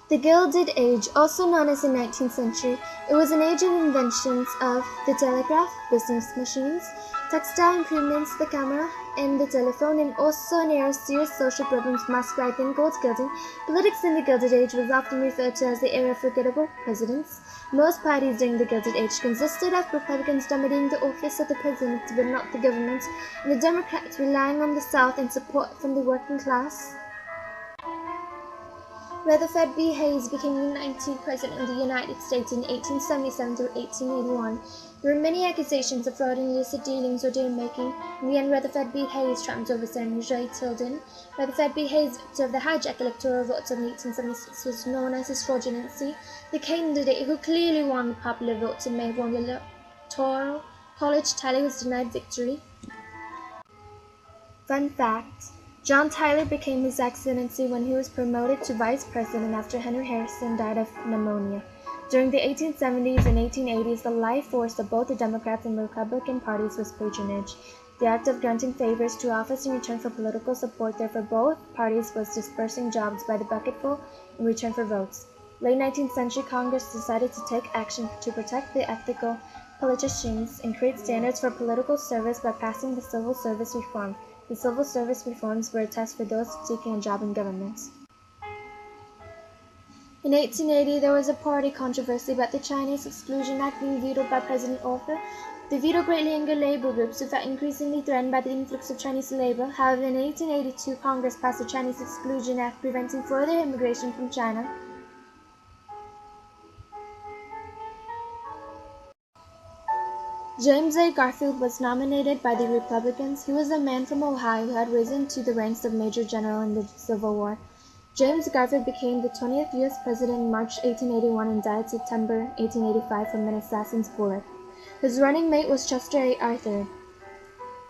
The Gilded Age, also known as the 19th century, it was an age of inventions of the telegraph, business machines, textile improvements, the camera, and the telephone, and also an era of serious social problems masqueraded in gold gilding. Politics in the Gilded Age was often referred to as the era of forgettable presidents. Most parties during the Gilded Age consisted of Republicans dominating the office of the presidency but not the government, and the Democrats relying on the South and support from the working class. Rutherford B. Hayes became the 19th President of the United States in 1877 through 1881. There were many accusations of fraud and illicit dealings or deal-making. In the end, Rutherford B. Hayes triumphed over Senator J. Tilden. Rutherford B. Hayes, victor of the hijacked electoral votes in 1876, was known as his fraudulency. The candidate who clearly won the popular votes and may have won the electoral college tally was denied victory. Fun fact: John Tyler became His Excellency when he was promoted to Vice President after Henry Harrison died of pneumonia. During the 1870s and 1880s, the life force of both the Democratic and Republican parties was patronage. The act of granting favors to office in return for political support there for both parties was dispersing jobs by the bucketful in return for votes. Late 19th century Congress decided to take action to protect the ethical politicians and create standards for political service by passing the Civil Service Reform. The civil service reforms were a test for those seeking a job in government. In 1880, there was a party controversy about the Chinese Exclusion Act being vetoed by President Arthur. The veto greatly angered labor groups who felt increasingly threatened by the influx of Chinese labor. However, in 1882, Congress passed the Chinese Exclusion Act preventing further immigration from China. James A. Garfield was nominated by the Republicans. He was a man from Ohio who had risen to the ranks of Major General in the Civil War. James Garfield became the 20th U.S. President in March 1881 and died September 1885 from an assassin's bullet. His running mate was Chester A. Arthur,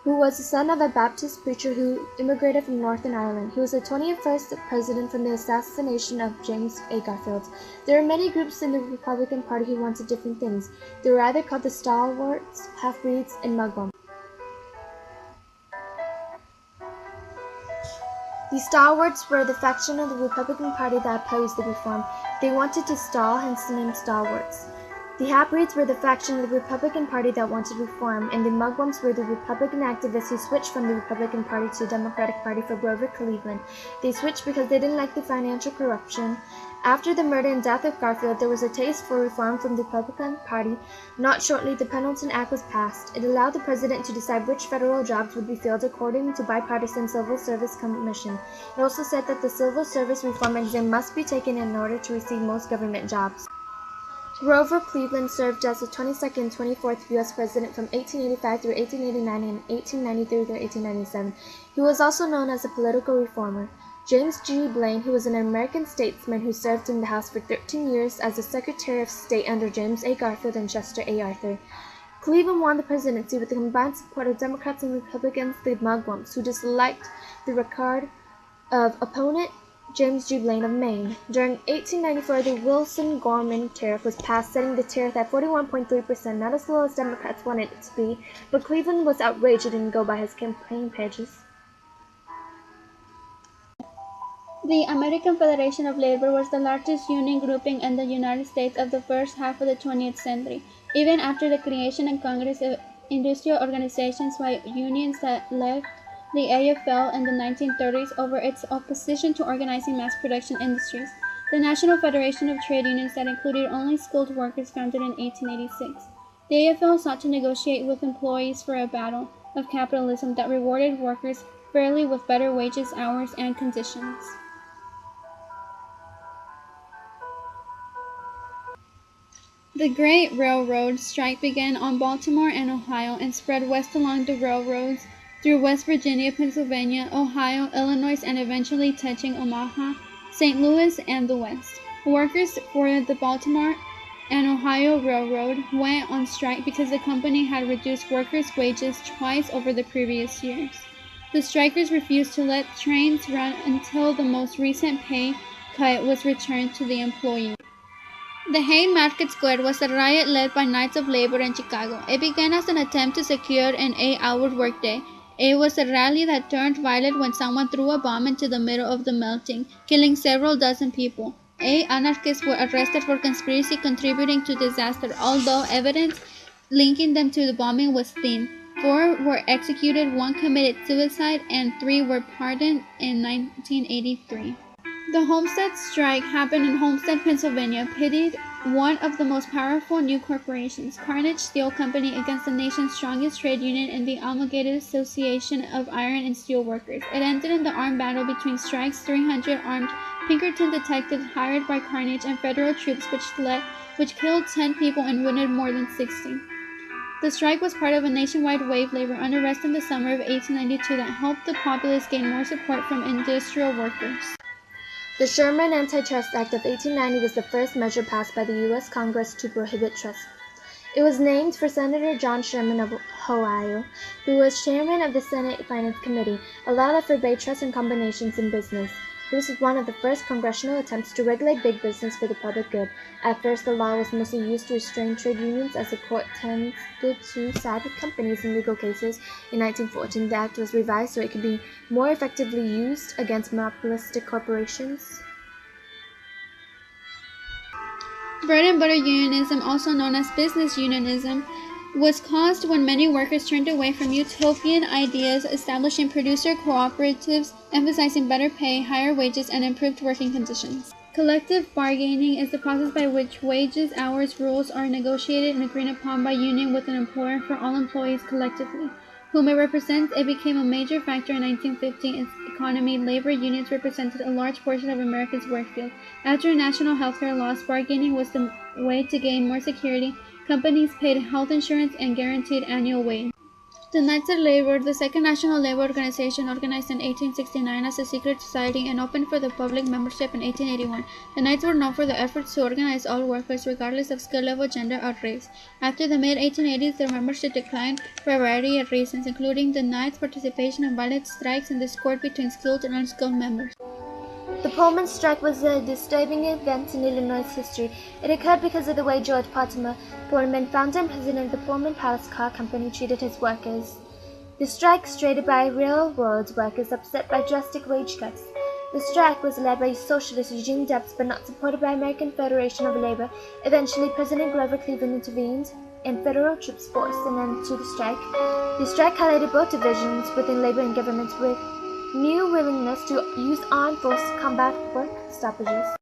who was the son of a Baptist preacher who immigrated from Northern Ireland. He was the 21st president from the assassination of James A. Garfield. There were many groups in the Republican Party who wanted different things. They were either called the stalwarts, half-breeds, and mugwumps. The stalwarts were the faction of the Republican Party that opposed the reform. They wanted to stall, hence the name stalwarts. The half-breeds were the faction of the Republican Party that wanted reform, and the mugwumps were the Republican activists who switched from the Republican Party to the Democratic Party for Grover Cleveland. They switched because they didn't like the financial corruption. After the murder and death of Garfield, there was a taste for reform from the Republican Party. Not shortly, the Pendleton Act was passed. It allowed the president to decide which federal jobs would be filled according to bipartisan Civil Service Commission. It also said that the Civil Service Reform exam must be taken in order to receive most government jobs. Grover Cleveland served as the 22nd and 24th U.S. President from 1885 through 1889 and 1893 through 1897. He was also known as a political reformer. James G. Blaine, who was an American statesman who served in the House for 13 years as the Secretary of State under James A. Garfield and Chester A. Arthur. Cleveland won the presidency with the combined support of Democrats and Republicans, the mugwumps, who disliked the record of opponent James G. Blaine of Maine. During 1894, the Wilson-Gorman tariff was passed, setting the tariff at 41.3%, not as low as Democrats wanted it to be, but Cleveland was outraged it didn't go by his campaign pages. The American Federation of Labor was the largest union grouping in the United States of the first half of the 20th century. Even after the creation in Congress of industrial organizations by unions that left the AFL in the 1930s over its opposition to organizing mass production industries, the National Federation of Trade Unions that included only skilled workers founded in 1886. The AFL sought to negotiate with employees for a battle of capitalism that rewarded workers fairly with better wages, hours, and conditions. The Great Railroad Strike began on Baltimore and Ohio and spread west along the railroads through West Virginia, Pennsylvania, Ohio, Illinois, and eventually touching Omaha, St. Louis, and the West. Workers for the Baltimore and Ohio Railroad went on strike because the company had reduced workers' wages twice over the previous years. The strikers refused to let trains run until the most recent pay cut was returned to the employees. The Haymarket Square was a riot led by Knights of Labor in Chicago. It began as an attempt to secure an 8-hour workday. It was a rally that turned violent when someone threw a bomb into the middle of the melting, killing several dozen people. 8 anarchists were arrested for conspiracy contributing to disaster, although evidence linking them to the bombing was thin. 4 were executed, 1 committed suicide, and 3 were pardoned in 1983. The Homestead Strike happened in Homestead, Pennsylvania, pitted one of the most powerful new corporations, Carnegie Steel Company, against the nation's strongest trade union and the Amalgamated Association of Iron and Steel Workers. It ended in the armed battle between Strike's 300 armed Pinkerton detectives hired by Carnegie and federal troops, which killed 10 people and wounded more than 60. The strike was part of a nationwide wave labor unrest in the summer of 1892 that helped the populace gain more support from industrial workers. The Sherman Antitrust Act of 1890 was the first measure passed by the U.S. Congress to prohibit trust. It was named for Senator John Sherman of Ohio, who was chairman of the Senate Finance Committee, a law that forbade trust and combinations in business. This was one of the first congressional attempts to regulate big business for the public good. At first, the law was mostly used to restrain trade unions, as the court tended to side with companies in legal cases. In 1914, the act was revised so it could be more effectively used against monopolistic corporations. Bread and butter unionism, also known as business unionism, was caused when many workers turned away from utopian ideas, establishing producer cooperatives, emphasizing better pay, higher wages, and improved working conditions. Collective bargaining is the process by which wages, hours, rules are negotiated and agreed upon by union with an employer for all employees collectively, whom it represents. It became a major factor in 1950 in its economy. Labor unions represented a large portion of America's work field. After national health care laws, bargaining was the way to gain more security. Companies paid health insurance and guaranteed annual wage. The Knights of Labor, the second national labor organization, organized in 1869 as a secret society and opened for the public membership in 1881. The Knights were known for their efforts to organize all workers regardless of skill level, gender, or race. After the mid-1880s, their membership declined for a variety of reasons, including the Knights' participation in violent strikes and discord between skilled and unskilled members. The Pullman strike was a disturbing event in Illinois history. It occurred because of the way George Mortimer Pullman, founder and president of the Pullman Palace Car Company, treated his workers. The strike started by railroad workers upset by drastic wage cuts. The strike was led by socialist Eugene Debs but not supported by American Federation of Labor. Eventually, President Grover Cleveland intervened and federal troops forced an end to the strike. The strike highlighted both divisions within labor and government with new willingness to use armed force to combat work stoppages.